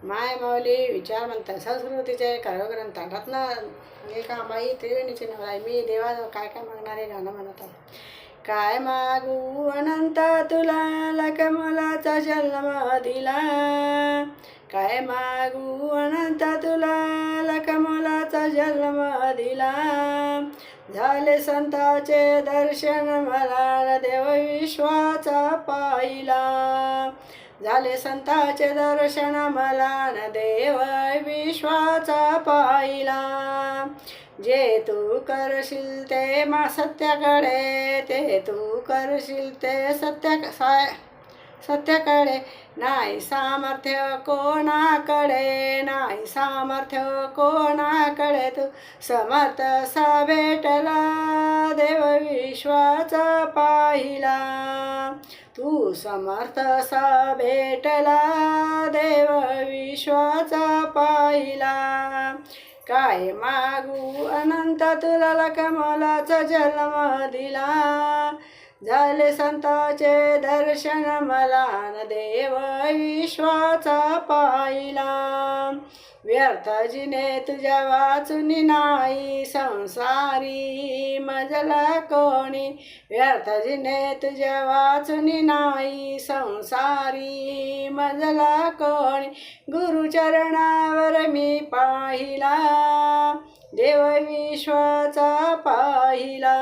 माय माऊली विचारवंत संस्कृतीचे काव्यग्रंथ रत्न लेखाबाई त्रिवेणीचे नवराई मी देवाजवळ काय काय मागणारे गाणं म्हणत आहे. काय मागू अनंत तुला लकमलाचा जन्म दिला. काय मागू अनंत तुला लकमलाचा जन्म दिला. झाले संताचे दर्शन मला देव विश्वाचा पाहिला. झाले संताचे दर्शन मला न देव विश्वाचा पाहिला. जे तू करशील ते सत्याकडे ते तू करशील ते सत्याकडे नाही सामर्थ्य कोणाकडे नाही सामर्थ्य कोणाकडे तू समर्थ सा भेटला देव विश्वाचा पाहिला. तू समर्थ सा भेटला देव विश्वाचा पाहिला. काय मागू अनंत तुला लकमलाचा जन्म दिला. झाले संताचे दर्शन मला न देव विश्वाचा पाहिला. व्यर्थ जिने तुझ्या वाचून नाही संसारी मजला कोणी. व्यर्थ जिने तुझ्या वाचून नाही संसारी मजला कोणी. गुरुचरणावर मी पाहिला देव विश्वाचा पाहिला.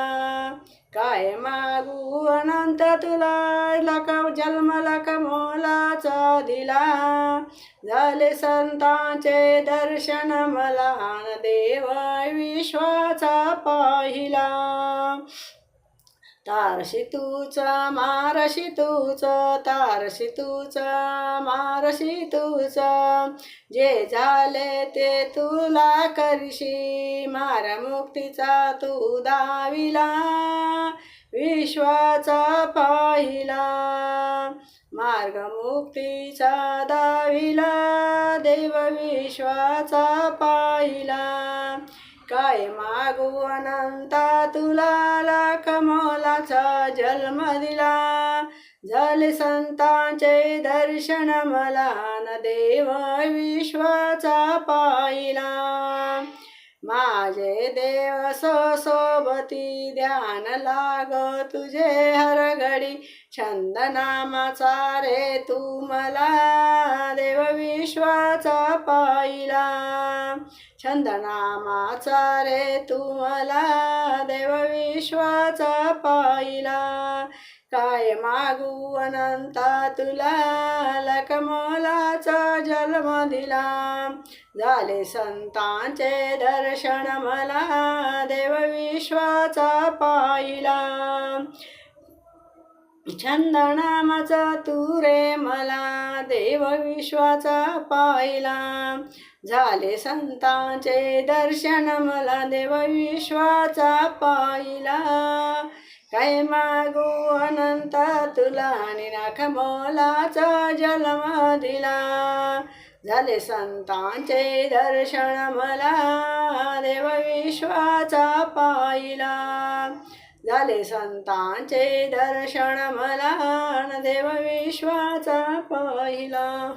काय मागू अनंत तुला जन्म लकमलाचा दिला. झाले संतांचे दर्शन मला न देव विश्वाचा पाहिला. तारशी तूच मारशी तूच तारशी तूच मारशी तूच. जे झाले ते तुला करशी मार मुक्तीचा तू दाविला विश्वाचा पाहिला. मार्ग मुक्तीचा दाविला देव विश्वाचा पाहिला. काय मागू अनंता तुला लकमलाचा जन्म दिला. झाले संतांचे दर्शन मला न देव विश्वाचा पाहिला. माझे देव सोबती ध्यान लाग तुझे हर घडी. छंद नामाचा रे तू मला देव विश्वाचा पाहिला. छंद नामाचा रे तू मला देव विश्वाचा पाहिला. काय मागू अनंता तुला लकमलाचा जन्म दिला. झाले संतांचे दर्शन मला देव विश्वाचा पाहिला. छंद नामाचा तू रे मला देव विश्वाचा पाहिला. झाले संतांचे दर्शन मला देव विश्वाचा पाहिला. काय मागू अनंत तुला लकमलाचा जन्म दिला. झाले संतांचे दर्शन मला देव विश्वाचा पाहिला. झाले संतांचे दर्शन मला देव विश्वाचा पाहिला.